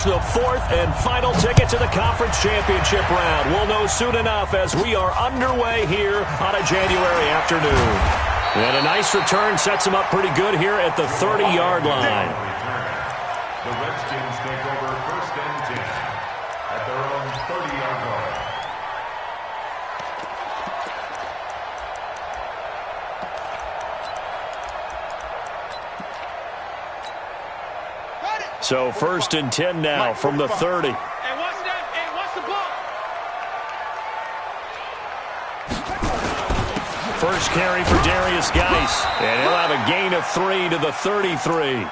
The fourth and final ticket to the conference championship round. We'll know soon enough as we are underway here on a January afternoon. And a nice return sets them up pretty good here at the 30-yard line. The Redskins take over first and 10 at their own 30-yard line. So first and 10 now from the 30. Hey, watch that. Hey, watch the ball. First carry for Darius Geis. And he'll have a gain of 3 to the 33.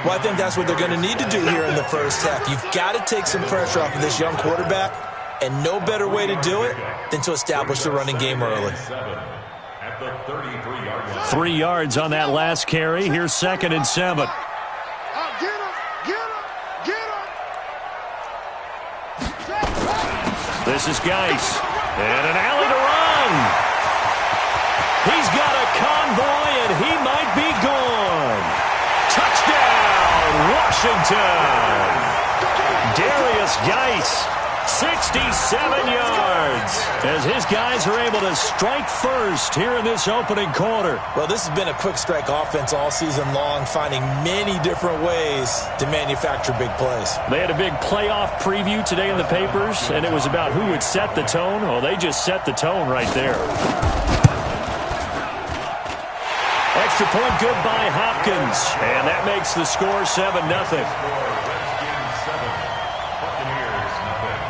Well, I think that's what they're going to need to do here in the first half. You've got to take some pressure off of this young quarterback, and no better way to do it than to establish the running game early. At the 33-yard line. 3 yards on that last carry. Here's second and 7. This is Geis. And an alley to run. He's got a convoy, and he might be gone. Touchdown, Washington. Darius Geis, 67 yards, as his guys are able to strike first here in this opening quarter. Well, this has been a quick strike offense all season long, finding many different ways to manufacture big plays. They had a big playoff preview today in the papers, and it was about who would set the tone. Oh, they just set the tone right there. Extra point good by Hopkins, and that makes the score 7-0. Redskins 7, Buccaneers nothing.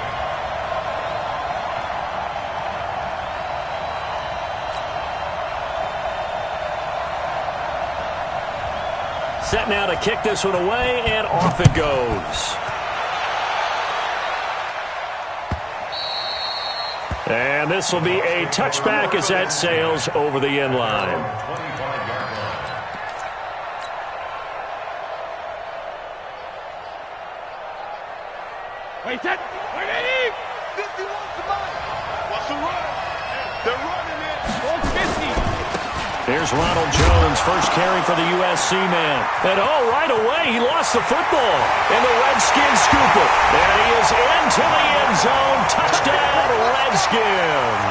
Set now to kick this one away, and off it goes. And this will be a touchback as that sails over the end line. 25-yard line. Wait, that. Wait, Eddie. 51 somebody. What's the run? They're running it. 150. Here's Ronald Jones, first carry for the USC man. And oh, right away, he lost the football. And the Redskins scoop it. And he is into the end zone. Touchdown, Redskins.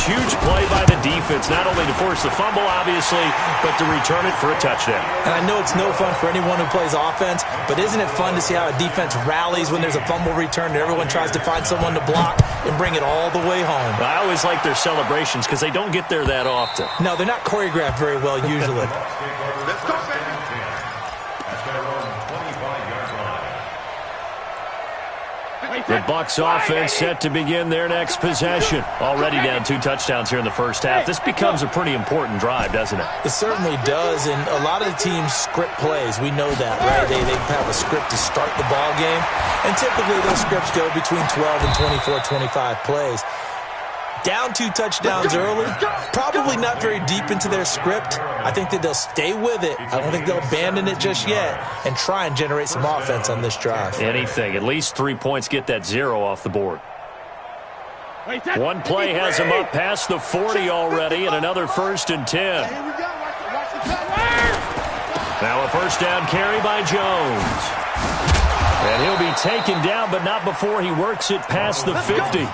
Huge play by the defense, not only to force the fumble, obviously, but to return it for a touchdown. And I know it's no fun for anyone who plays offense, but isn't it fun to see how a defense rallies when there's a fumble return and everyone tries to find someone to block and bring it all the way home? I always like their celebrations because they don't get there that often. No, they're not choreographed very well usually. Let's go, at their own 25-yard line. The Bucs offense set to begin their next possession. Already down 2 touchdowns here in the first half. This becomes a pretty important drive, doesn't it? It certainly does, and a lot of the teams script plays. We know that, right? They have a script to start the ball game, and typically those scripts go between 12 and 24, 25 plays. Down 2 touchdowns early, probably not very deep into their script. I think that they'll stay with it. I don't think they'll abandon it just yet and try and generate some offense on this drive. Anything. At least 3 points get that 0 off the board. One play has him up past the 40 already, and another first and 10. Now a first down carry by Jones. And he'll be taken down, but not before he works it past the 50.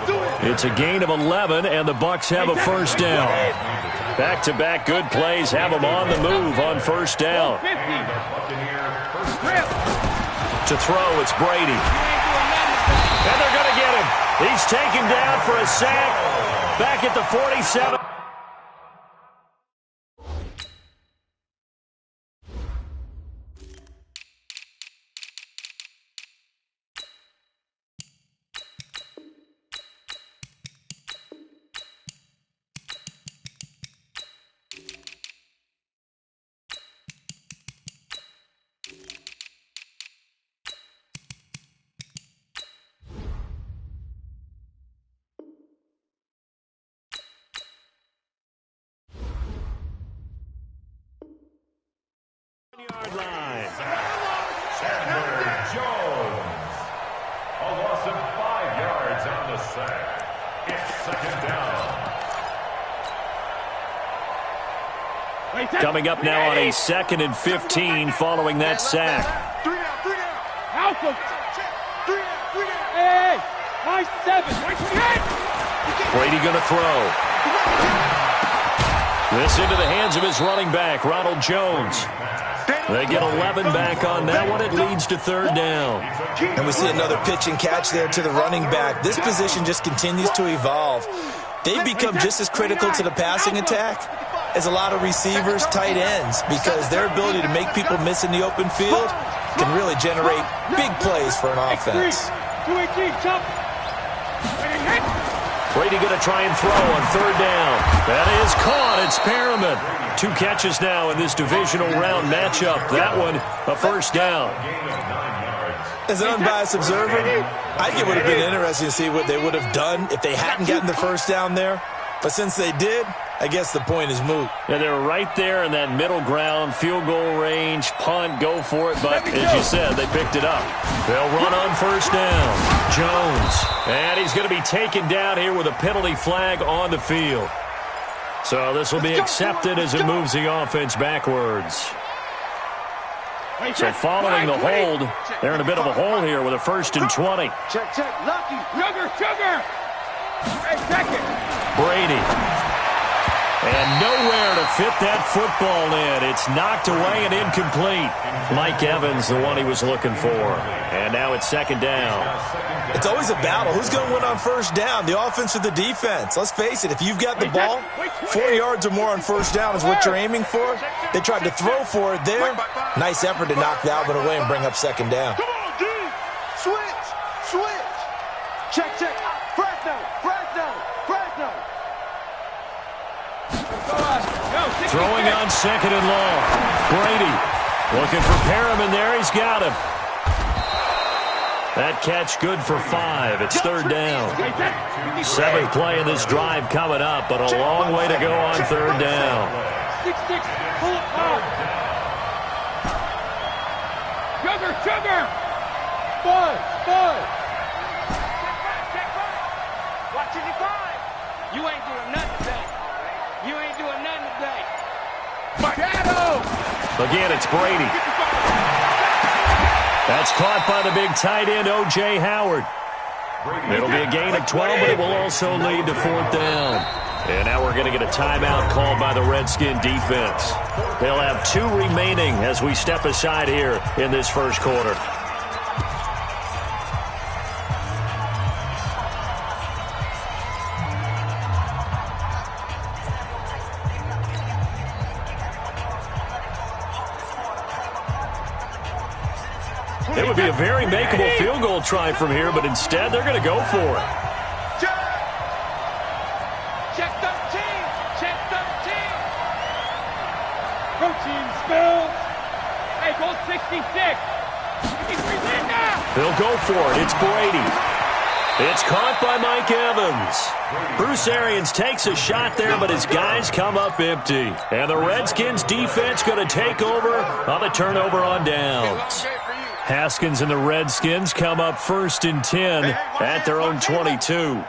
It's a gain of 11, and the Bucs have a first down. Back-to-back good plays have them on the move on first down. To throw, it's Brady. And they're going to get him. He's taken down for a sack back at the 47. Yard line. Chandler Jones. A loss of 5 yards on the sack. It's second down. Coming up now on a 2nd and 15 following that sack. 3 down, 3 down. Alpha. 3 down, 3 down. Hey, nice 7. Brady going to throw. This into the hands of his running back, Ronald Jones. They get 11 back on that one. It leads to 3rd down. And we see another pitch and catch there to the running back. This position just continues to evolve. They've become just as critical to the passing attack as a lot of receivers, tight ends, because their ability to make people miss in the open field can really generate big plays for an offense. Brady going to try and throw on 3rd down. That is caught. It's Perriman. 2 catches now in this divisional round matchup. That one, a 1st down. As an unbiased observer, I think it would have been interesting to see what they would have done if they hadn't gotten the 1st down there. But since they did, I guess the point is moot. Yeah, they were right there in that middle ground, field goal range, punt, go for it. But as you said, they picked it up. They'll run on 1st down. Jones. And he's going to be taken down here with a penalty flag on the field. So this will be accepted as it moves the offense backwards. So following the hold, they're in a bit of a hole here with a 1st and 20. Check, Lucky. Sugar. Hey, check it. Brady. And nowhere to fit that football in. It's knocked away and incomplete. Mike Evans, the one he was looking for. And now it's 2nd down. It's always a battle. Who's going to win on 1st down, the offense or the defense? Let's face it, if you've got the ball, 4 yards or more on 1st down is what you're aiming for. They tried to throw for it there. Nice effort to knock that one away and bring up 2nd down. Come on, D. Switch. Check. Fresno. Throwing on 2nd and long. Brady looking for Perriman there. He's got him. That catch good for 5. It's 3rd down. 7th play of this drive coming up, but a long way to go on 3rd down. 6-6. Pull it out. Sugar. Bud. Watching the 5. You ain't doing nothing today. Again, it's Brady. That's caught by the big tight end, O.J. Howard. It'll be a gain of 12, but it will also lead to 4th down. And now we're going to get a timeout called by the Redskin defense. They'll have 2 remaining as we step aside here in this 1st quarter. It would be a very makeable field goal try from here, but instead they're going to go for it. Check 13. Protein spills. Hey, goal 66. They'll go for it. It's Brady. It's caught by Mike Evans. Bruce Arians takes a shot there, but his guys come up empty. And the Redskins defense going to take over on the turnover on downs. Haskins and the Redskins come up 1st and 10 at their own 22. Joker.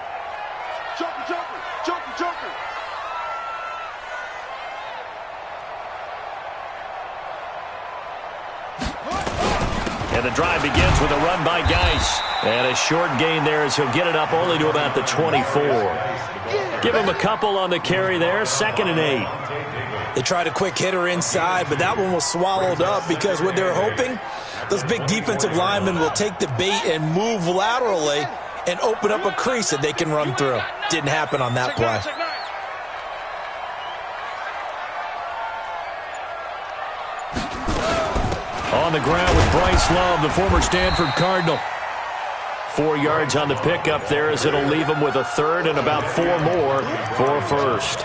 And the drive begins with a run by Geis. And a short gain there as he'll get it up only to about the 24. Give him a couple on the carry there, 2nd and 8. They tried a quick hitter inside, but that one was swallowed up because what they're hoping, those big defensive linemen will take the bait and move laterally and open up a crease that they can run through. Didn't happen on that play. On the ground with Bryce Love, the former Stanford Cardinal. 4 yards on the pickup there as it'll leave him with a 3rd and about 4 more for a 1st.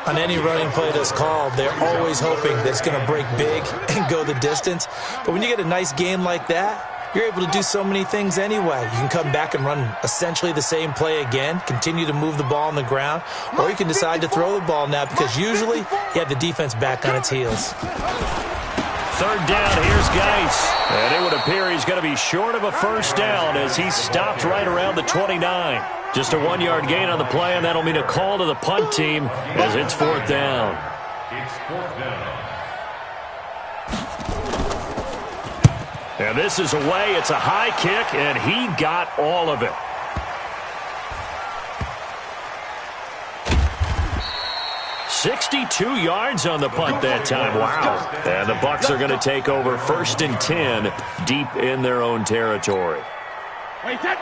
On any running play that's called, they're always hoping that it's going to break big and go the distance. But when you get a nice game like that, you're able to do so many things anyway. You can come back and run essentially the same play again, continue to move the ball on the ground, or you can decide to throw the ball now because usually you have the defense back on its heels. 3rd down, here's Geis. And it would appear he's going to be short of a 1st down as he stopped right around the 29. Just a 1-yard gain on the play, and that'll mean a call to the punt team as it's 4th down. It's 4th down. And this is away. It's a high kick, and he got all of it. $62 yards on the punt that time. Wow. And the Bucs are going to take over 1st and 10 deep in their own territory.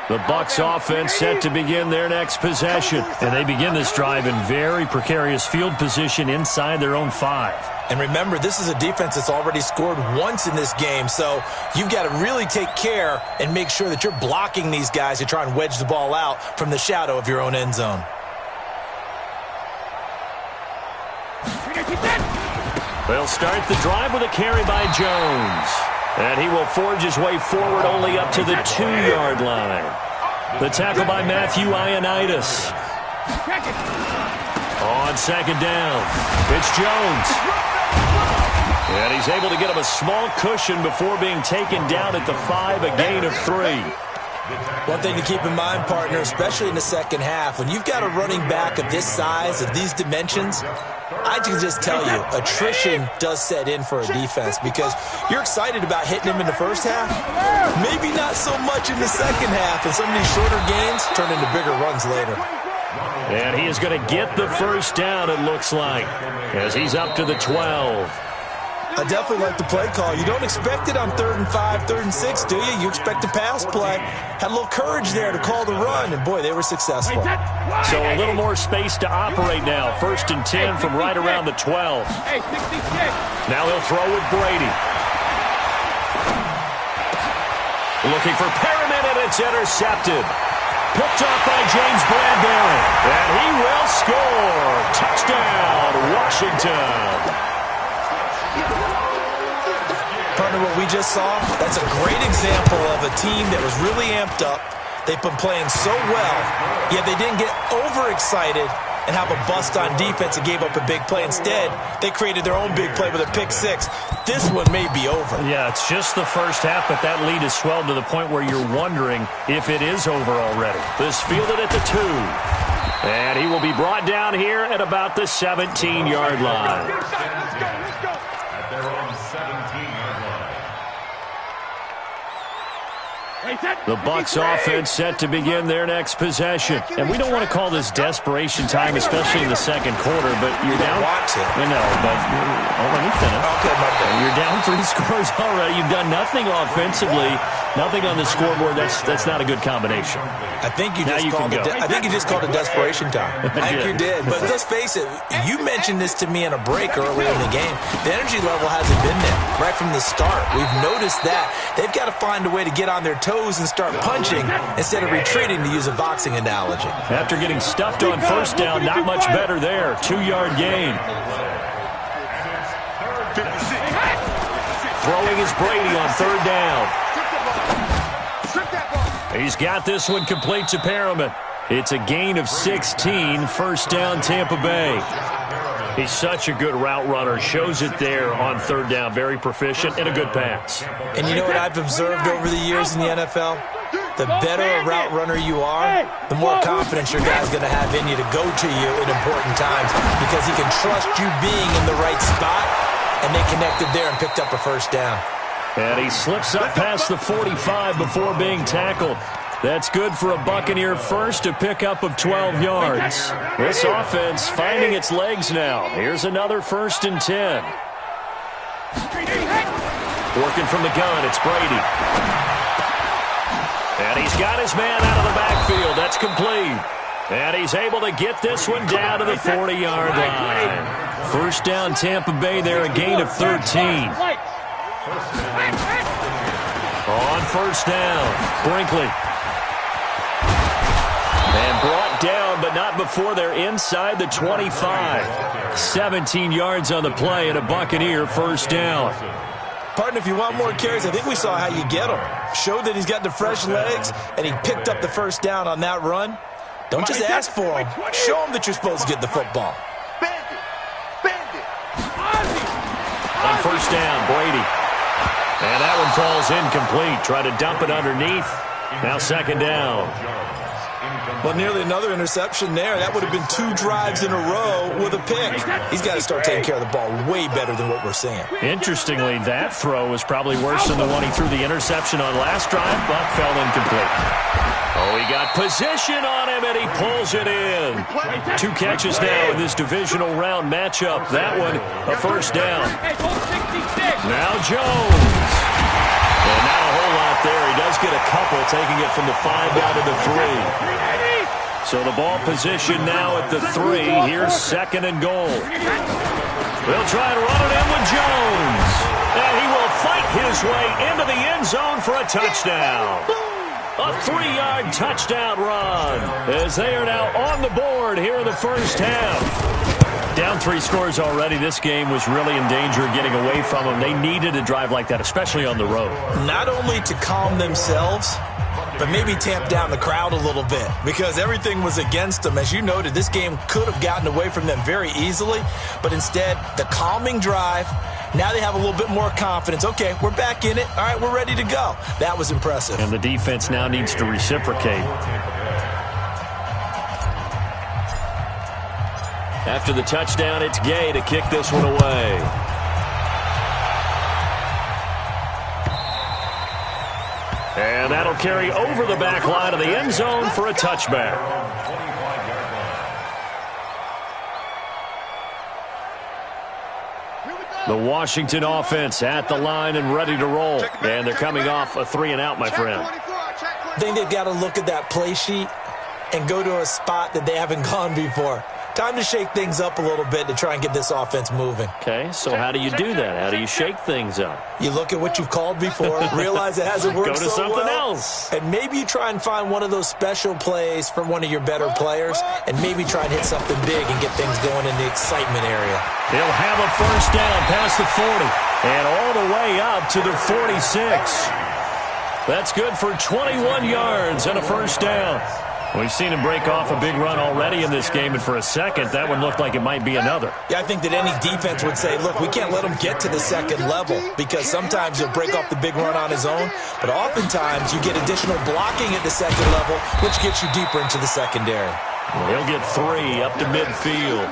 The Bucs offense set to begin their next possession. And they begin this drive in very precarious field position inside their own 5. And remember, this is a defense that's already scored once in this game, so you've got to really take care and make sure that you're blocking these guys to try and wedge the ball out from the shadow of your own end zone. They'll start the drive with a carry by Jones. And he will forge his way forward only up to the 2-yard line. The tackle by Matthew Ioannidis. On 2nd down, it's Jones. And he's able to get him a small cushion before being taken down at the 5, a gain of 3. One thing to keep in mind, partner, especially in the second half, when you've got a running back of this size, of these dimensions, I can just tell you, attrition does set in for a defense because you're excited about hitting him in the first half, maybe not so much in the second half, and some of these shorter gains turn into bigger runs later. And he is going to get the first down, it looks like, as he's up to the 12. I definitely like the play call. You don't expect it on 3rd and 5, 3rd and 6, do you? You expect a pass play. Had a little courage there to call the run, and boy, they were successful. So a little more space to operate now. 1st and 10 from right around the 12. Now they'll throw with Brady. Looking for Perriman, and it's intercepted. Picked off by James Bradbury. And he will score. Touchdown, Washington. Partner, what we just saw, that's a great example of a team that was really amped up. They've been playing so well, yet they didn't get overexcited and have a bust on defense and gave up a big play. Instead, they created their own big play with a pick 6. This one may be over. Yeah, it's just the first half, but that lead has swelled to the point where you're wondering if it is over already. This fielded at the 2. And he will be brought down here at about the 17-yard line. At their own 17-yard line. The Bucs offense set to begin their next possession. And we don't want to call this desperation time, especially in the second quarter, but you're down. No, but let me finish. Okay, my bad. You're down 3 scores already. You've done nothing offensively, nothing on the scoreboard. That's not a good combination. I think you just called it desperation time. I think you did. But let's face it, you mentioned this to me in a break earlier in the game. The energy level hasn't been there right from the start. We've noticed that. They've got to find a way to get on their toes and start punching instead of retreating, to use a boxing analogy. After getting stuffed on 1st down, not much better there. 2-yard gain. Throwing is Brady on 3rd down. He's got this one complete to Perriman. It's a gain of 16, 1st down Tampa Bay. He's such a good route runner. Shows it there on 3rd down. Very proficient and a good pass. And you know what I've observed over the years in the NFL? The better a route runner you are, the more confidence your guy's going to have in you to go to you in important times because he can trust you being in the right spot, and they connected there and picked up a 1st down. And he slips up past the 45 before being tackled. That's good for a Buccaneer first, a pickup of 12 yards. This offense finding its legs now. Here's another 1st and 10. Working from the gun, it's Brady. And he's got his man out of the backfield. That's complete. And he's able to get this one down to the 40-yard line. 1st down Tampa Bay there, a gain of 13. On 1st down, Brinkley. And brought down, but not before they're inside the 25. 17 yards on the play and a Buccaneer 1st down. Partner, if you want more carries, I think we saw how you get him. Showed that he's got the fresh legs, and he picked up the 1st down on that run. Don't just ask for him. Show him that you're supposed to get the football. On 1st down, Brady. And that one falls incomplete. Try to dump it underneath. Now 2nd down. Well, nearly another interception there. That would have been 2 drives in a row with a pick. He's got to start taking care of the ball way better than what we're seeing. Interestingly, that throw was probably worse than the one he threw the interception on last drive, but fell incomplete. Oh, he got position on him, and he pulls it in. 2 catches now in this divisional round matchup. That one, a first down. Now Jones. And not a whole lot there. He does get a couple, taking it from the 5 down to the 3. So the ball position now at the 3. Here's 2nd and goal. They'll try and run it in with Jones. And he will fight his way into the end zone for a touchdown. A 3-yard touchdown run as they are now on the board here in the first half. Down 3 scores already. This game was really in danger of getting away from them. They needed a drive like that, especially on the road. Not only to calm themselves, but maybe tamp down the crowd a little bit because everything was against them. As you noted, this game could have gotten away from them very easily, but instead, the calming drive, now they have a little bit more confidence. Okay, we're back in it. All right, we're ready to go. That was impressive. And the defense now needs to reciprocate. After the touchdown, it's Gay to kick this one away. And that'll carry over the back line of the end zone for a touchback. The Washington offense at the line and ready to roll. And they're coming off a 3-and-out, my friend. I think they've got to look at that play sheet and go to a spot that they haven't gone before. Time to shake things up a little bit to try and get this offense moving. Okay, so how do you do that? How do you shake things up? You look at what you've called before, realize it hasn't worked so well. Go to something else. And maybe you try and find one of those special plays from one of your better players, and maybe try and hit something big and get things going in the excitement area. He'll have a first down past the 40 and all the way up to the 46. That's good for 21 yards and a first down. We've seen him break off a big run already in this game, and for a second, that one looked like it might be another. Yeah, I think that any defense would say, look, we can't let him get to the second level because sometimes he'll break off the big run on his own, but oftentimes you get additional blocking at the second level, which gets you deeper into the secondary. He'll get 3 up to midfield.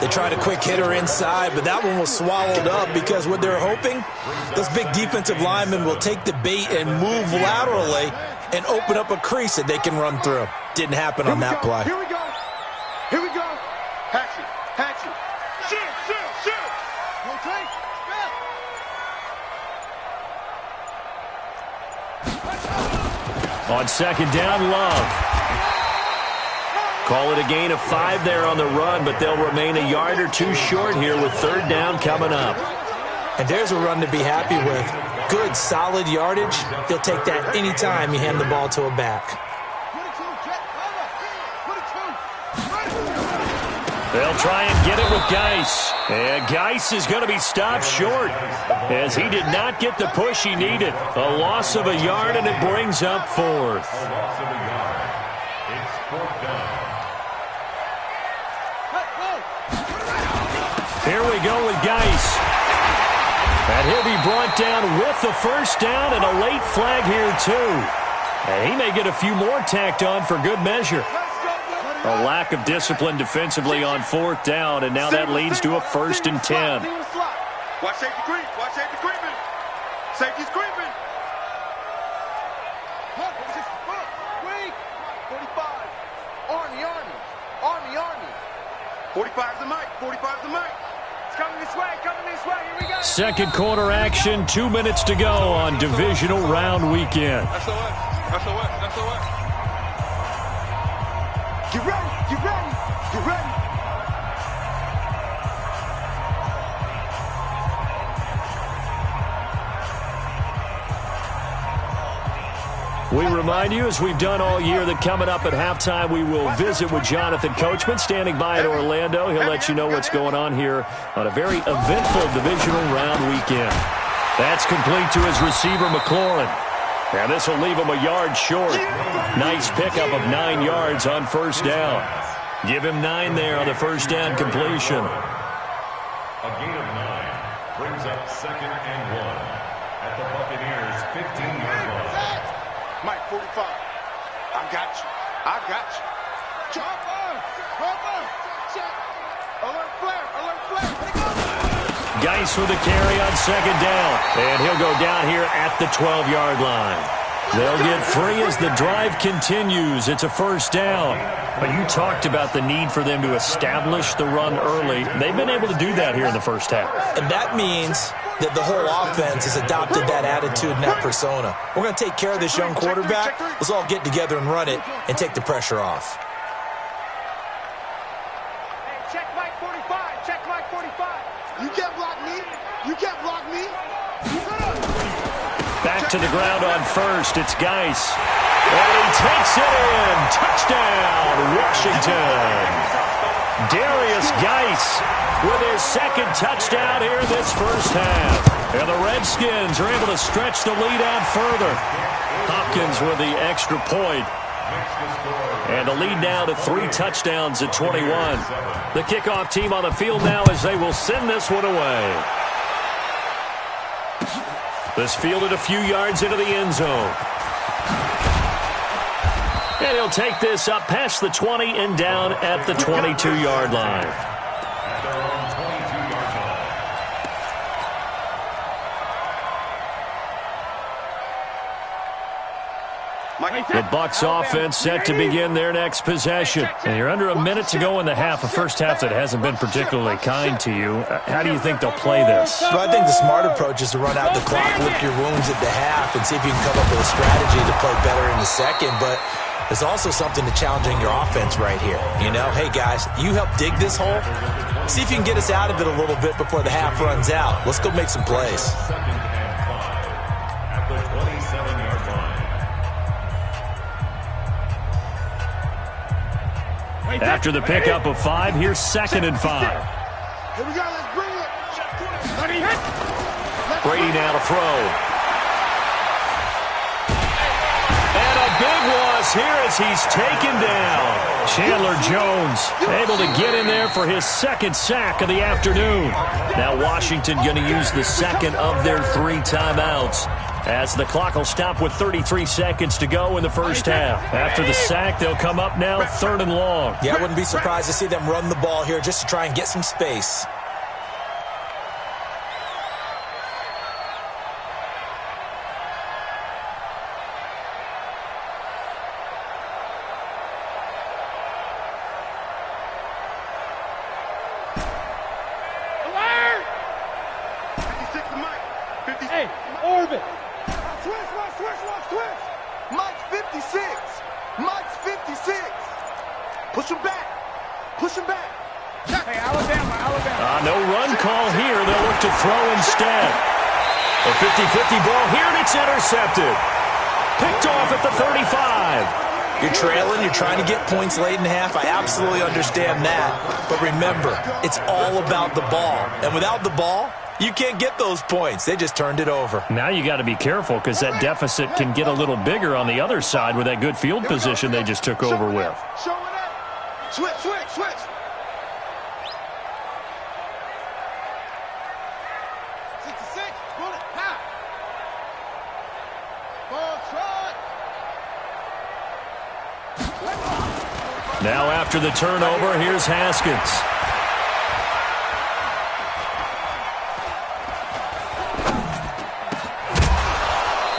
They tried a quick hitter inside, but that one was swallowed up because what they're hoping, those big defensive linemen will take the bait and move laterally and open up a crease that they can run through. Didn't happen on that play. Here we go. Here we go. Hatchet. Hatchet. Shoot, shoot, shoot. Okay. On second down, Love. Call it a gain of 5 there on the run, but they'll remain a yard or 2 short here with third down coming up. And there's a run to be happy with. Good, solid yardage. They'll take that anytime you hand the ball to a back. They'll try and get it with Geis. And Geis is going to be stopped short as he did not get the push he needed. A loss of a yard, and it brings up 4th. Here we go with Geis. And he'll be brought down with the first down and a late flag here, too. And he may get a few more tacked on for good measure. A lack of discipline defensively on 4th down, and now that leads to a 1st and 10. Watch safety creep. Watch safety creeping. Safety's creeping. 45. Army, Army. Army, Army. 45's the mic. 45's the mic. It's coming this way. Coming this way. Here we go. Second quarter action. 2 minutes to go on divisional round weekend. That's the way. That's the way. That's the way. Get ready. Get ready. Get ready. We remind you, as we've done all year, that coming up at halftime, we will visit with Jonathan Coachman, standing by in Orlando. He'll let you know what's going on here on a very eventful divisional round weekend. That's complete to his receiver, McLaurin. Now this will leave him a yard short. Nice pickup of 9 yards on first down. Give him 9 there on the first down completion. A gain of 9 brings up 2nd and 1 at the Buccaneers' 15-yard line. Mike, 45. I'm got you. I got you. Drop on. Check. Alert flare. Geis with the carry on second down. And he'll go down here at the 12-yard line. They'll get 3 as the drive continues. It's a first down. But you talked about the need for them to establish the run early. They've been able to do that here in the first half. And that means that the whole offense has adopted that attitude and that persona. We're going to take care of this young quarterback. Let's all get together and run it and take the pressure off. Check Mike 45. Check Mike 45. You can't block me. Back to the ground on first. It's Geis. And he takes it in. Touchdown, Washington. Darius Geis with his second touchdown here this first half. And the Redskins are able to stretch the lead out further. Hopkins with the extra point. And the lead now to 3 touchdowns at 21. The kickoff team on the field now as they will send this one away. This fielded a few yards into the end zone. And he'll take this up past the 20 and down at the 22-yard line. The Bucs offense set to begin their next possession. And you're under a minute to go in the half, a first half that hasn't been particularly kind to you. How do you think they'll play this? Well, I think the smart approach is to run out the clock, lick your wounds at the half, and see if you can come up with a strategy to play better in the second. But there's also something to challenging your offense right here. You know, hey, guys, you help dig this hole. See if you can get us out of it a little bit before the half runs out. Let's go make some plays. After the pickup of 5, here's 2nd and 5. Here we go, let's bring it. Brady now to throw. And a big loss here as he's taken down. Chandler Jones able to get in there for his 2nd sack of the afternoon. Now Washington going to use the 2nd of their 3 timeouts, as the clock will stop with 33 seconds to go in the first half. After the sack, they'll come up now 3rd and long. Yeah, I wouldn't be surprised to see them run the ball here just to try and get some space. No run call here. They'll look to throw instead. A 50-50 ball here, and it's intercepted. Picked off at the 35. You're trailing. You're trying to get points late in half. I absolutely understand that. But remember, it's all about the ball. And without the ball, you can't get those points. They just turned it over. Now you got to be careful because that deficit can get a little bigger on the other side with that good field position they just took over with. Switch. Now after the turnover, here's Haskins.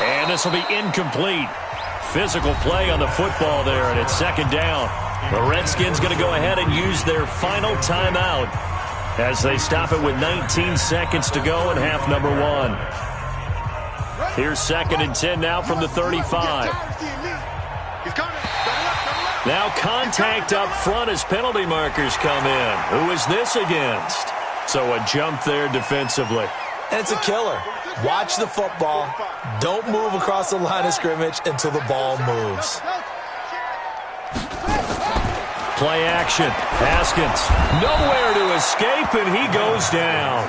And this will be incomplete. Physical play on the football there, and it's 2nd down. The Redskins going to go ahead and use their final timeout as they stop it with 19 seconds to go in half number 1. Here's 2nd and 10 now from the 35. Now contact up front as penalty markers come in. Who is this against? So a jump there defensively. And it's a killer. Watch the football. Don't move across the line of scrimmage until the ball moves. Play action. Haskins nowhere to escape, and he goes down.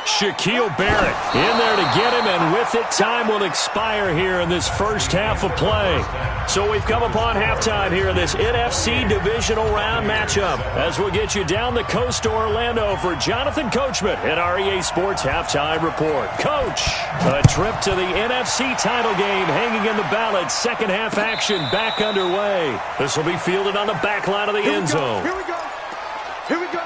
Shaquille Barrett in there to get him, and with it, time will expire here in this first half of play. So we've come upon halftime here in this NFC Divisional Round matchup as we'll get you down the coast to Orlando for Jonathan Coachman at our EA Sports Halftime Report. Coach, a trip to the NFC title game hanging in the balance. Second half action back underway. This will be fielded on the back line of the end zone. Here we go. Here we go.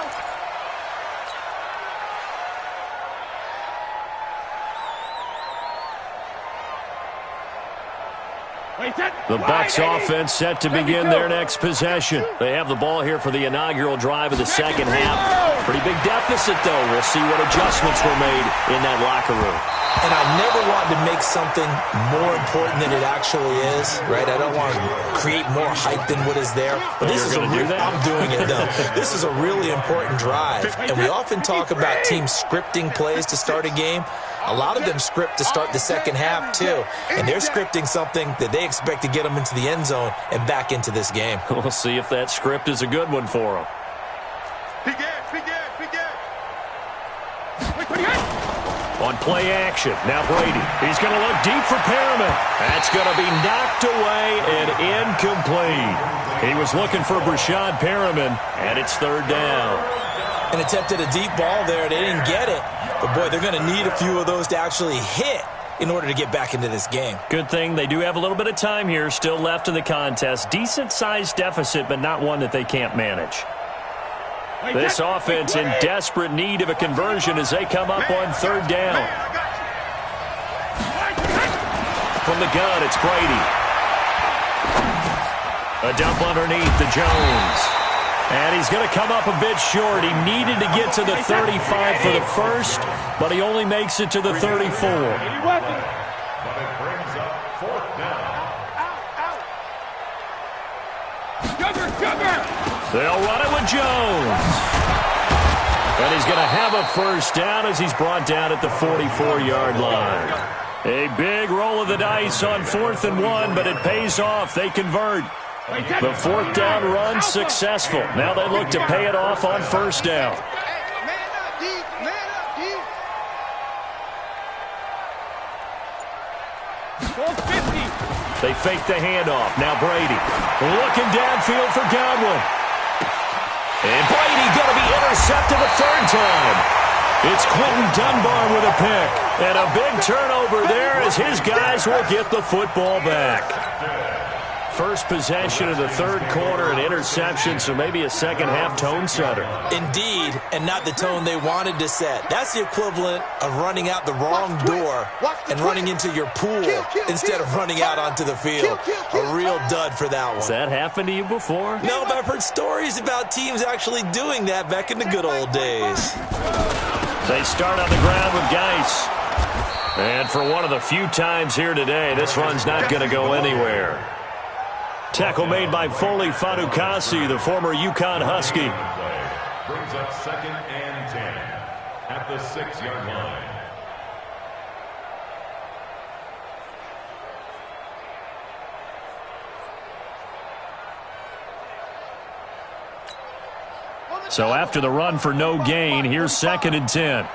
The Bucs offense set to begin their next possession. They have the ball here for the inaugural drive of the second half. Pretty big deficit, though. We'll see what adjustments were made in that locker room. And I never want to make something more important than it actually is, right? I don't want to create more hype than what is there. But this is I'm doing it, though. This is a really important drive. And we often talk about teams scripting plays to start a game. A lot of them script to start the second half, too. And they're scripting something that they expect to get them into the end zone and back into this game. We'll see if that script is a good one for them. On play action, now Brady. He's going to look deep for Perriman. That's going to be knocked away and incomplete. He was looking for Brashad Perriman, and it's third down. And attempted a deep ball there. They didn't get it. But, boy, they're going to need a few of those to actually hit in order to get back into this game. Good thing they do have a little bit of time here still left in the contest. Decent-sized deficit, but not one that they can't manage. This offense in desperate need of a conversion as they come up on third down. From the gun, it's Brady. A dump underneath to Jones. And he's going to come up a bit short. He needed to get to the 35 for the first, but he only makes it to the 34. But it brings up fourth down. They'll run it with Jones. And he's going to have a first down as he's brought down at the 44-yard line. A big roll of the dice on 4th and 1, but it pays off. They convert. The fourth down run successful. Now they look to pay it off on first down. They fake the handoff. Now Brady looking downfield for Godwin. And Brady going to be intercepted a third time. It's Quentin Dunbar with a pick. And a big turnover there as his guys will get the football back. First possession of the third quarter, an interception, so maybe a second-half tone setter. Indeed, and not the tone they wanted to set. That's the equivalent of running out the wrong door and running into your pool instead of running out onto the field. A real dud for that one. Has that happened to you before? No, but I've heard stories about teams actually doing that back in the good old days. They start on the ground with Geis. And for one of the few times here today, this run's not going to go anywhere. Tackle made by Foley Fadukasi, the former UConn Husky. Brings up second and 10 at the 6-yard line. So after the run for no gain, here's second and 10.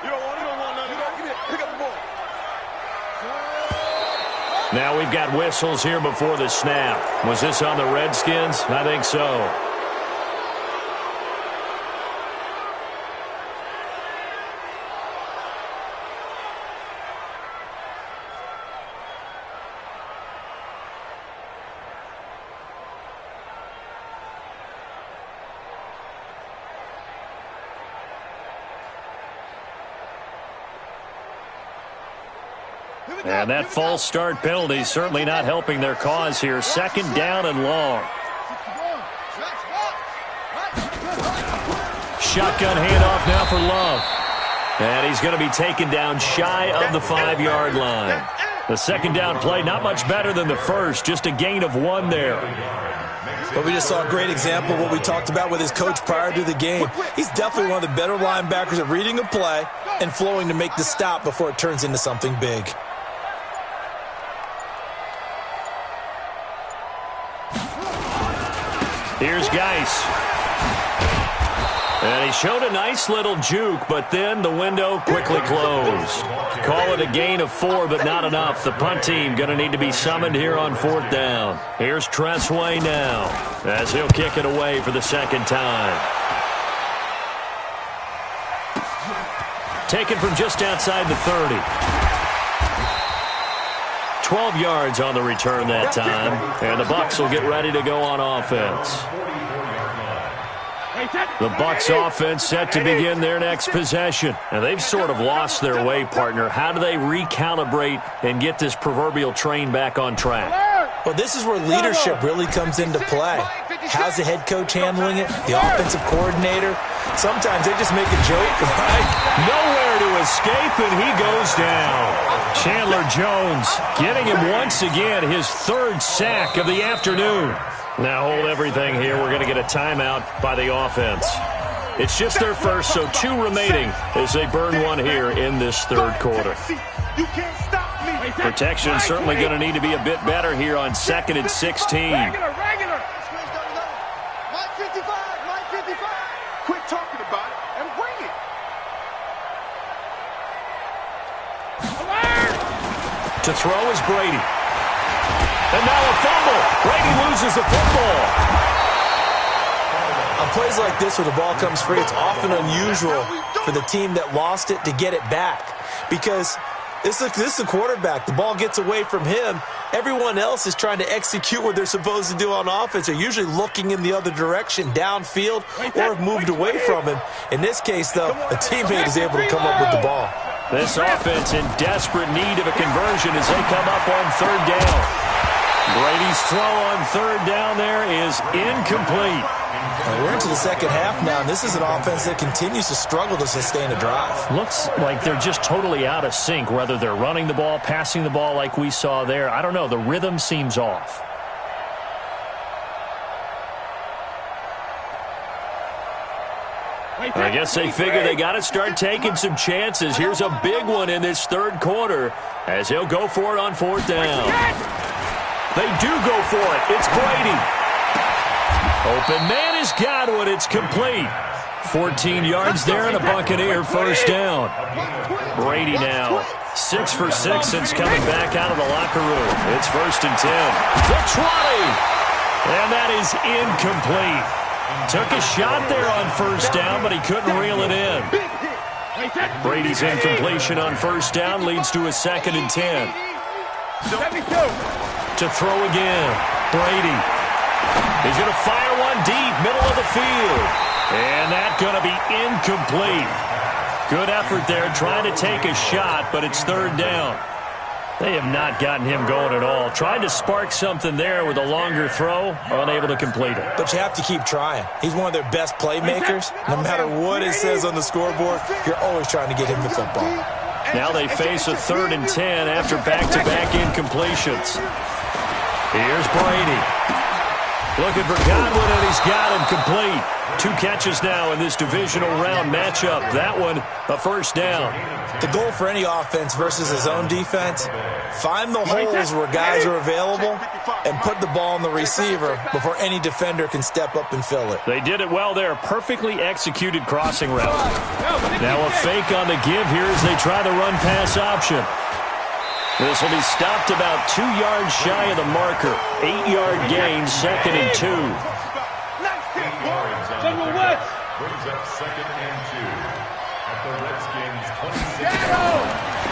Now we've got whistles here before the snap. Was this on the Redskins? I think so. And that false start penalty is certainly not helping their cause here. Second down and long. Shotgun handoff now for Love. And he's going to be taken down shy of the 5-yard line. The second down play, not much better than the first, just a gain of 1 there. But we just saw a great example of what we talked about with his coach prior to the game. He's definitely one of the better linebackers at reading a play and flowing to make the stop before it turns into something big. Here's Geis. And he showed a nice little juke, but then the window quickly closed. Call it a gain of 4, but not enough. The punt team going to need to be summoned here on 4th down. Here's Tressway now, as he'll kick it away for the second time. Taken from just outside the 30. 12 yards on the return that time, and the Bucs will get ready to go on offense. The Bucs offense set to begin their next possession. And they've sort of lost their way, partner. How do they recalibrate and get this proverbial train back on track? Well, this is where leadership really comes into play. How's the head coach handling it? The offensive coordinator? Sometimes they just make a joke, right? Nowhere to escape, and he goes down. Chandler Jones getting him once again his 3rd sack of the afternoon. Now hold everything here. We're going to get a timeout by the offense. It's just their first, so 2 remaining as they burn one here in this 3rd quarter. Protection certainly going to need to be a bit better here on 2nd and 16. Quit talking about it and bring it. To throw is Brady. And now a fumble. Brady loses the football. On plays like this where the ball comes free, it's often unusual for the team that lost it to get it back. Because this is the quarterback. The ball gets away from him. Everyone else is trying to execute what they're supposed to do on offense. They're usually looking in the other direction, downfield, or have moved away from him. In this case, though, a teammate is able to come up with the ball. This offense in desperate need of a conversion as they come up on 3rd down. Brady's throw on 3rd down there is incomplete. We're into the second half now, and this is an offense that continues to struggle to sustain a drive. Looks like they're just totally out of sync, whether they're running the ball, passing the ball like we saw there. I don't know. The rhythm seems off. I guess they figure they got to start taking some chances. Here's a big one in this 3rd quarter as he'll go for it on 4th down. They do go for it. It's Brady. Open man has got one. It's complete. 14 yards there and a Buccaneer 1st down. Brady now 6 for 6 since coming back out of the locker room. It's 1st and 10. The 20. And that is incomplete. Took a shot there on 1st down, but he couldn't reel it in. Brady's incompletion on 1st down leads to a 2nd and 10. To throw again. Brady. He's going to fire one deep, middle of the field. And that's going to be incomplete. Good effort there trying to take a shot, but it's 3rd down. They have not gotten him going at all. Tried to spark something there with a longer throw, unable to complete it. But you have to keep trying. He's one of their best playmakers. No matter what it says on the scoreboard, you're always trying to get him the football. Now they face a 3rd and 10 after back-to-back incompletions. Here's Brady. Looking for Godwin, and he's got him complete. 2 catches now in this divisional round matchup. That one, a 1st down. The goal for any offense versus his own defense, find the holes where guys are available and put the ball on the receiver before any defender can step up and fill it. They did it well there. Perfectly executed crossing route. Now a fake on the give here as they try the run-pass option. This will be stopped about 2 yards shy of the marker. 8-yard gain, 2nd and 2. Brings up 2nd and 2 at the Redskins 26.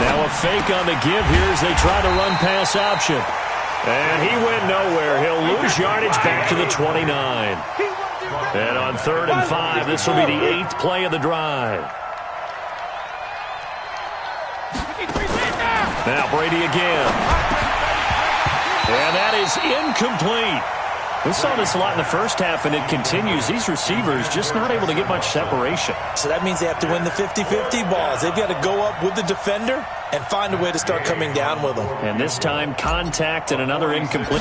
Now a fake on the give here as they try the run-pass option. And he went nowhere. He'll lose yardage back to the 29. And on 3rd and 5, this will be the 8th play of the drive. Now Brady again. And that is incomplete. We saw this a lot in the first half, and it continues. These receivers just not able to get much separation. So that means they have to win the 50-50 balls. They've got to go up with the defender and find a way to start coming down with them. And this time, contact and another incomplete.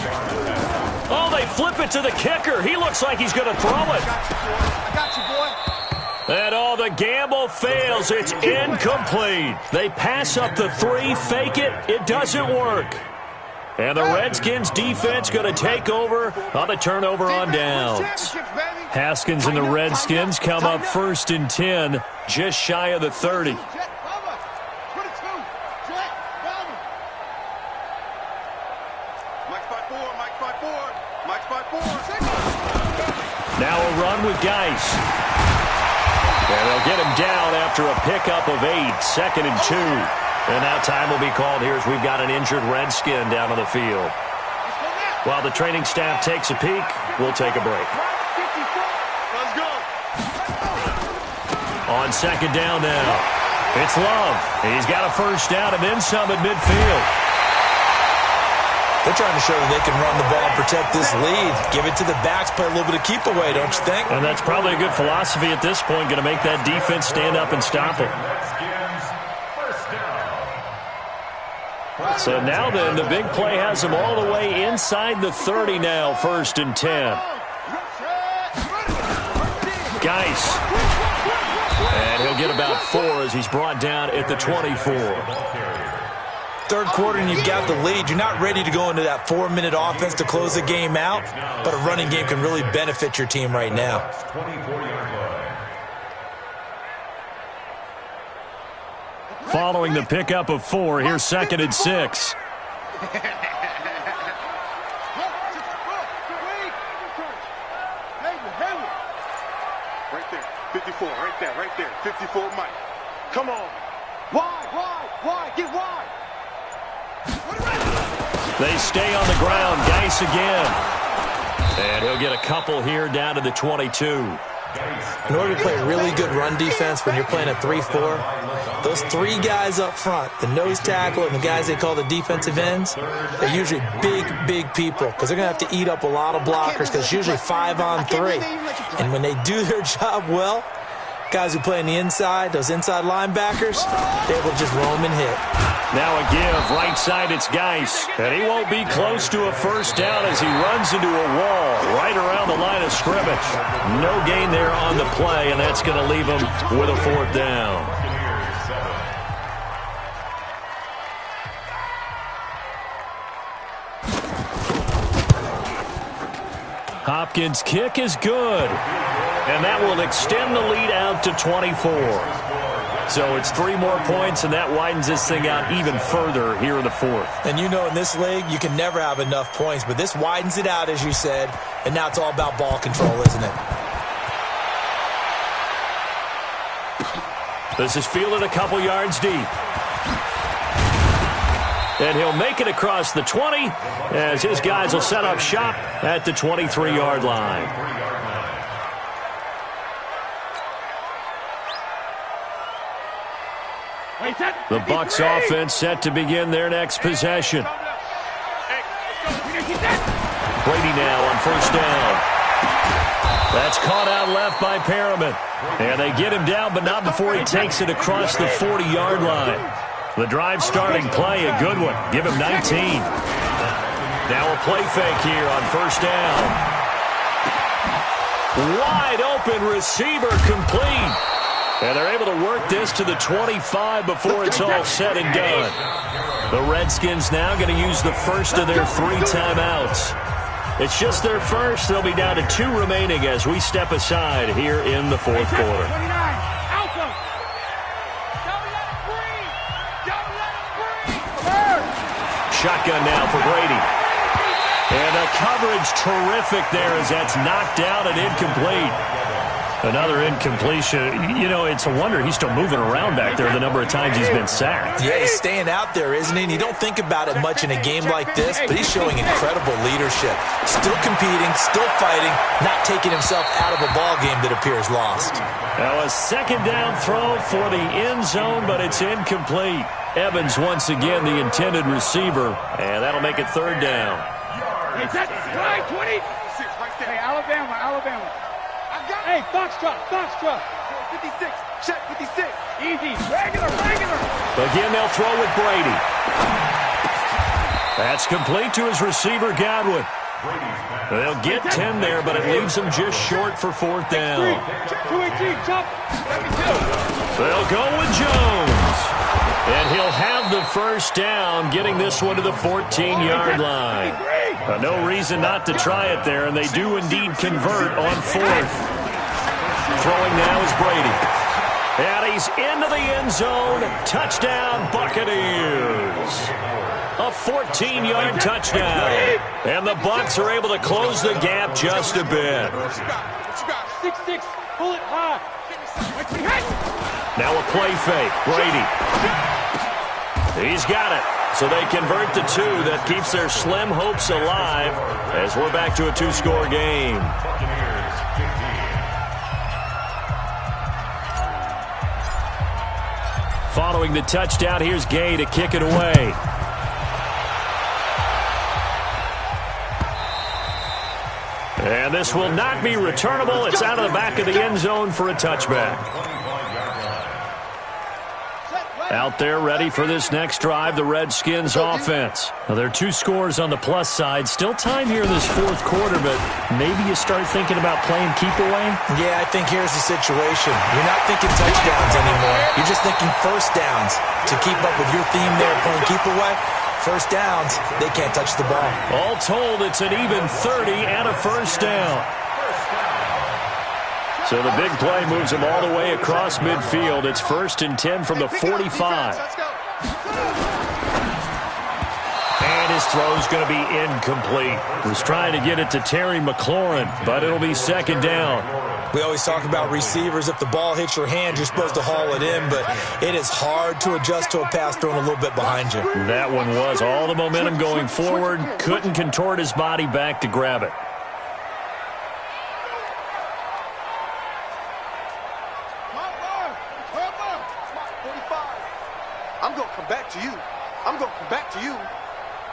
Oh, they flip it to the kicker. He looks like he's going to throw it. I got you, boy. And the gamble fails. It's incomplete. They pass up the 3, fake it. It doesn't work. And the Redskins defense going to take over on the turnover on downs. Haskins and the Redskins come up 1st and 10, just shy of the 30. Now a run with Geis. And they'll get him down after a pickup of 8, 2nd and 2. And now time will be called here as we've got an injured Redskin down on the field. While the training staff takes a peek, we'll take a break. Let's go. On 2nd down now, it's Love. He's got a 1st down and then some at midfield. They're trying to show that they can run the ball and protect this lead. Give it to the backs, play a little bit of keep away, don't you think? And that's probably a good philosophy at this point, going to make that defense stand up and stop it. So now then, the big play has them all the way inside the 30 now, 1st and 10. Geis. And he'll get about 4 as he's brought down at the 24. 3rd quarter and you've got the lead. You're not ready to go into that 4-minute offense to close the game out, but a running game can really benefit your team right now. Following the pickup of 4, here's 2nd and 6. Right there, 54, right there, 54, Mike. Come on. Wide, get wide. They stay on the ground. Geis again. And he'll get a couple here down to the 22. In order to play really good run defense when you're playing a 3-4, those 3 guys up front, the nose tackle and the guys they call the defensive ends, they're usually big people because they're going to have to eat up a lot of blockers because it's usually 5 on 3. And when they do their job well, guys who play on the inside, those inside linebackers, they're able to just roam and hit. Now a give. Right side, it's Geis. And he won't be close to a 1st down as he runs into a wall right around the line of scrimmage. No gain there on the play, and that's going to leave him with a 4th down. Hopkins' kick is good. And that will extend the lead out to 24. So it's 3 more points, and that widens this thing out even further here in the 4th. And you know in this league, you can never have enough points, but this widens it out, as you said, and now it's all about ball control, isn't it? This is fielded a couple yards deep. And he'll make it across the 20 as his guys will set up shop at the 23-yard line. The Bucs offense set to begin their next possession. Brady now on 1st down. That's caught out left by Perriman. And they get him down, but not before he takes it across the 40-yard line. The drive starting play, a good one. Give him 19. Now a play fake here on 1st down. Wide open receiver complete. And they're able to work this to the 25 before it's all said and done. The Redskins now going to use the first of their 3 timeouts. It's just their first. They'll be down to 2 remaining as we step aside here in the 4th quarter. Shotgun now for Brady. And the coverage terrific there as that's knocked down and incomplete. Another incompletion. You know, it's a wonder he's still moving around back there the number of times he's been sacked. Yeah, he's staying out there, isn't he? And you don't think about it much in a game like this, but he's showing incredible leadership. Still competing, still fighting, not taking himself out of a ball game that appears lost. Now a 2nd down throw for the end zone, but it's incomplete. Evans once again the intended receiver, and that'll make it 3rd down. Hey, that's 20. Hey, Alabama. Hey, Foxtrot. 56, check 56. Easy, regular. Again, they'll throw with Brady. That's complete to his receiver, Godwin. They'll get 10 there, but it leaves them just short for 4th down. 218, chop. They'll go with Jones. And he'll have the first down, getting this one to the 14-yard line. No reason not to try it there, and they do indeed convert on fourth. Throwing now is Brady. And he's into the end zone. Touchdown, Buccaneers. A 14-yard touchdown. And the Bucs are able to close the gap just a bit. 6-6, pull it high. Now a play fake. Brady. He's got it. So they convert the two. That keeps their slim hopes alive as we're back to a two-score game. Following the touchdown, here's Gay to kick it away. And this will not be returnable. It's out of the back of the end zone for a touchback. Out there ready for this next drive, the Redskins offense. Now, there are two scores on the plus side. Still time here in this fourth quarter, but maybe you start thinking about playing keep away? Yeah, I think here's the situation. You're not thinking touchdowns anymore. You're just thinking first downs. To keep up with your theme there, playing keep away, first downs, they can't touch the ball. All told, it's an even 30 and a first down. So the big play moves them all the way across midfield. It's 1st and 10 from the 45. And his throw's going to be incomplete. Was trying to get it to Terry McLaurin, but it'll be second down. We always talk about receivers. If the ball hits your hand, you're supposed to haul it in, but it is hard to adjust to a pass thrown a little bit behind you. That one was all the momentum going forward. Couldn't contort his body back to grab it. I'm going to come back to you. I'm going to come back to you.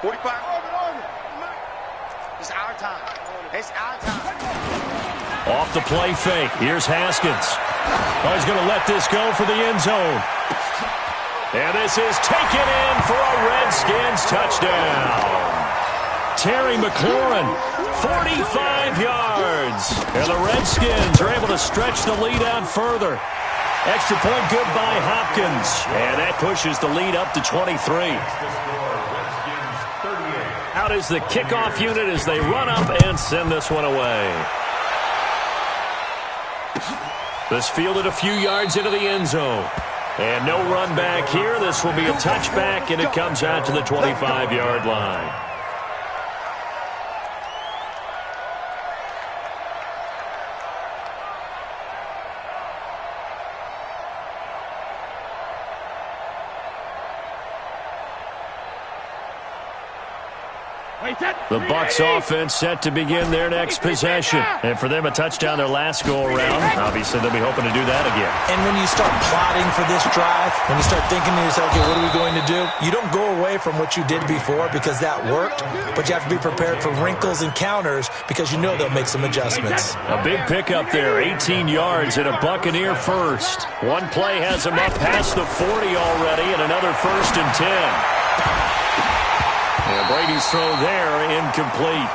45. It's our time. It's our time. Off the play fake. Here's Haskins. Oh, he's going to let this go for the end zone. And this is taken in for a Redskins touchdown. Terry McLaurin, 45 yards. And the Redskins are able to stretch the lead out further. Extra point good by Hopkins. And that pushes the lead up to 23. Out is the kickoff unit as they run up and send this one away. This fielded a few yards into the end zone. And no run back here. This will be a touchback, and it comes out to the 25-yard line. The Bucs offense set to begin their next possession. And for them, a touchdown their last go-around. Obviously, they'll be hoping to do that again. And when you start plotting for this drive, when you start thinking to yourself, okay, what are we going to do? You don't go away from what you did before because that worked, but you have to be prepared for wrinkles and counters because you know they'll make some adjustments. A big pickup there, 18 yards and a Buccaneer first. One play has him up past the 40 already, and another 1st and 10. And Brady's throw there, incomplete.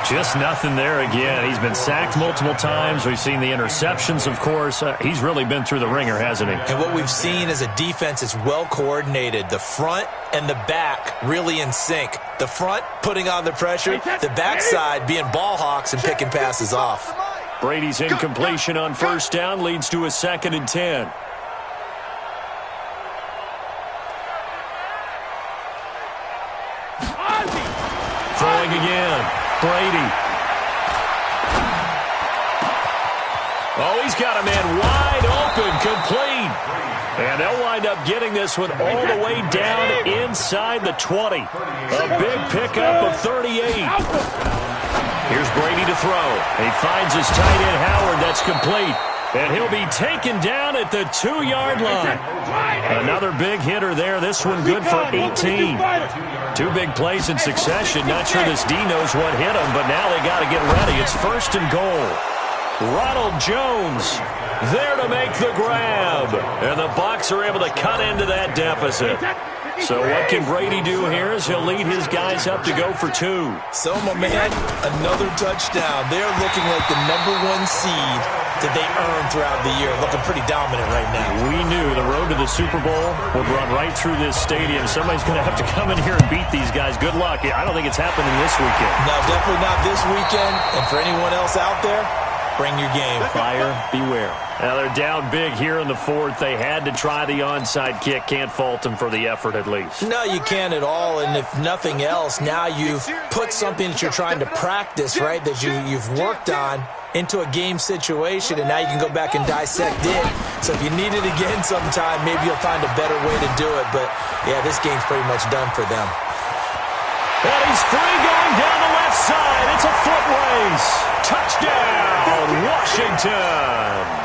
Just nothing there again. He's been sacked multiple times. We've seen the interceptions, of course. He's really been through the ringer, hasn't he? And what we've seen is a defense that's well coordinated. The front and the back really in sync. The front putting on the pressure, the backside being ball hawks and picking passes off. Brady's incompletion on first down leads to a 2nd and 10. Throwing again. Brady. Oh, he's got a man wide open, complete. And they'll wind up getting this one all the way down inside the 20. A big pickup of 38. Here's Brady to throw. He finds his tight end, Howard. That's complete. And he'll be taken down at the 2-yard line. Another big hitter there. This one good for 18. Two big plays in succession. Not sure this D knows what hit him, but now they got to get ready. It's 1st and goal. Ronald Jones there to make the grab. And the Bucs are able to cut into that deficit. So what can Brady do here is he'll lead his guys up to go for 2. So, my man, another touchdown. They're looking like the #1 seed that they earned throughout the year. Looking pretty dominant right now. We knew the road to the Super Bowl would run right through this stadium. Somebody's going to have to come in here and beat these guys. Good luck. I don't think it's happening this weekend. No, definitely not this weekend. And for anyone else out there, bring your game. Buyer beware. Now they're down big here in the fourth. They had to try the onside kick. Can't fault them for the effort at least. No, you can't at all. And if nothing else, now you've put something that you're trying to practice, right, that you've worked on into a game situation, and now you can go back and dissect it. So if you need it again sometime, maybe you'll find a better way to do it. But, yeah, this game's pretty much done for them. And he's free going down the left side. It's a foot race. Touchdown, Washington.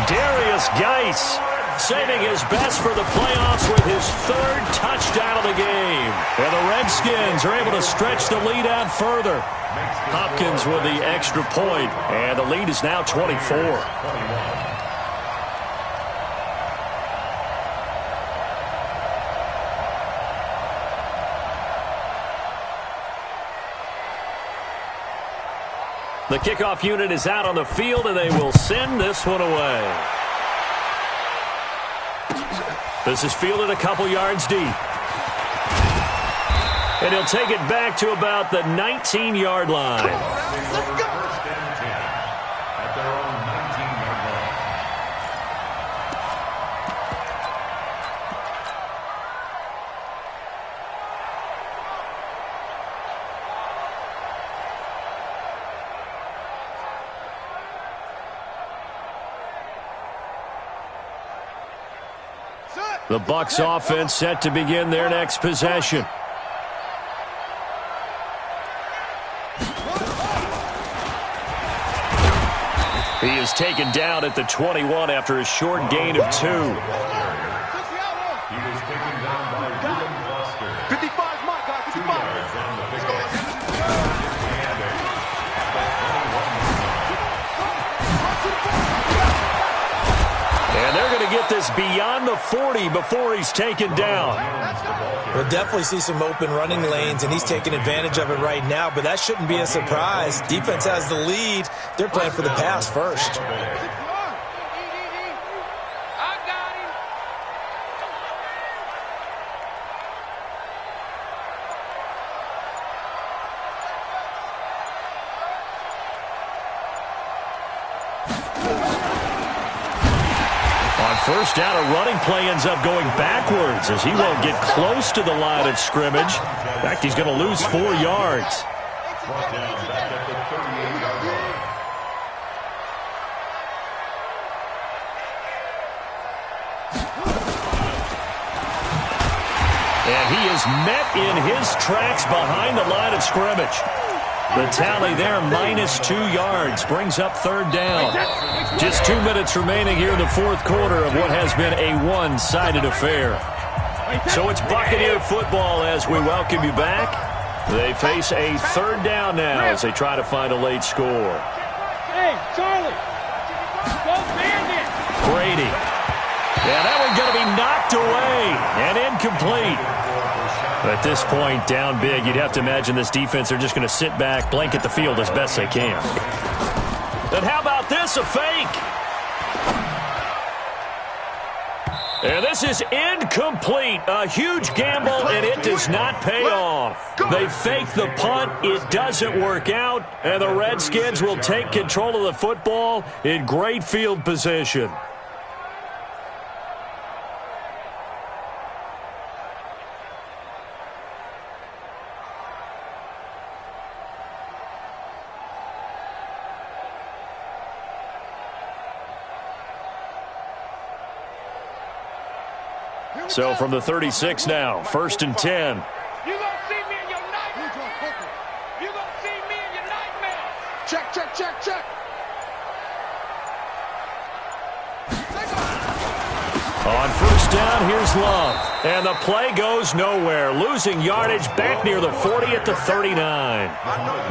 Darius Geis saving his best for the playoffs with his third touchdown of the game. And the Redskins are able to stretch the lead out further. Hopkins with the extra point, and the lead is now 24. The kickoff unit is out on the field, and they will send this one away. This is fielded a couple yards deep. And he'll take it back to about the 19-yard line. Let's go. First and 10 at their own 19-yard line. The Bucs offense set to begin their next possession. He is taken down at the 21 after a short gain of 2. He was taken down by William Foster. 55 is my guy, 2 yards on the pickup. And they're going to get this beyond the 40 before he's taken down. We'll definitely see some open running lanes, and he's taking advantage of it right now, but that shouldn't be a surprise. Defense has the lead. They're playing for the pass first. First down, a running play ends up going backwards as he won't get close to the line of scrimmage. In fact, he's going to lose 4 yards. Brought down back at the 38-yard line. And he is met in his tracks behind the line of scrimmage. The tally there, -2 yards, brings up third down. Just 2 minutes remaining here in the fourth quarter of what has been a one-sided affair. So it's Buccaneer football as we welcome you back. They face a third down now as they try to find a late score. Hey, Charlie. Go Bandit. Brady. Yeah, that one's going to be knocked away and incomplete. At this point, down big, you'd have to imagine this defense are just going to sit back, blanket the field as best they can. And how about this, a fake? And this is incomplete. A huge gamble, and it does not pay off. They fake the punt. It doesn't work out, and the Redskins will take control of the football in great field position. So from the 36 now, 1st and 10. You gonna see me in your nightmare. You gonna see me in your nightmare. Check, check, check, check. On first down, here's Love. And the play goes nowhere. Losing yardage back near the 40 at the 39.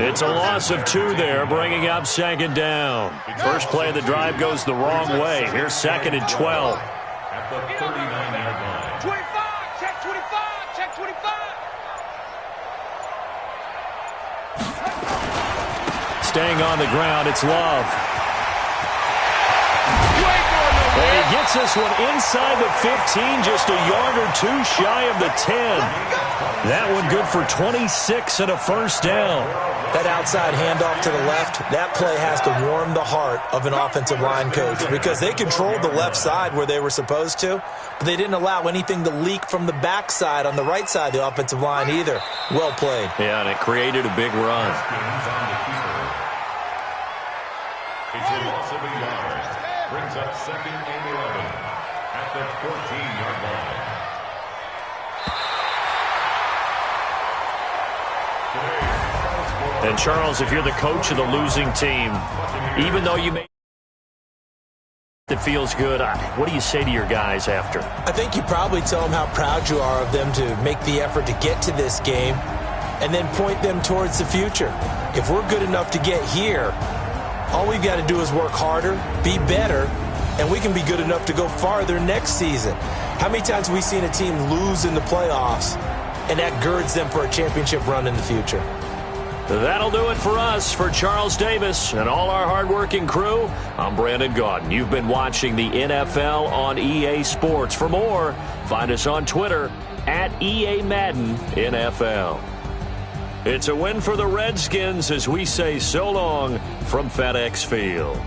It's a loss of 2 there, bringing up 2nd down. First play of the drive goes the wrong way. Here's 2nd and 12. At the 39-yard line. 25, check 25, check 25. Staying on the ground, it's Love. And he gets this one inside the 15, just a yard or two shy of the 10. That one good for 26 and a first down. That outside handoff to the left, that play has to warm the heart of an offensive line coach because they controlled the left side where they were supposed to, but they didn't allow anything to leak from the backside on the right side of the offensive line either. Well played. Yeah, and it created a big run. It's a loss of a yard. Brings up 2nd and 11 at the 14-yard line. And, Charles, if you're the coach of the losing team, even though you may it feels good, what do you say to your guys after? I think you probably tell them how proud you are of them to make the effort to get to this game and then point them towards the future. If we're good enough to get here, all we've got to do is work harder, be better, and we can be good enough to go farther next season. How many times have we seen a team lose in the playoffs, and that girds them for a championship run in the future? That'll do it for us. For Charles Davis and all our hardworking crew, I'm Brandon Gaudin. You've been watching the NFL on EA Sports. For more, find us on Twitter at EA Madden NFL. It's a win for the Redskins as we say so long from FedEx Field.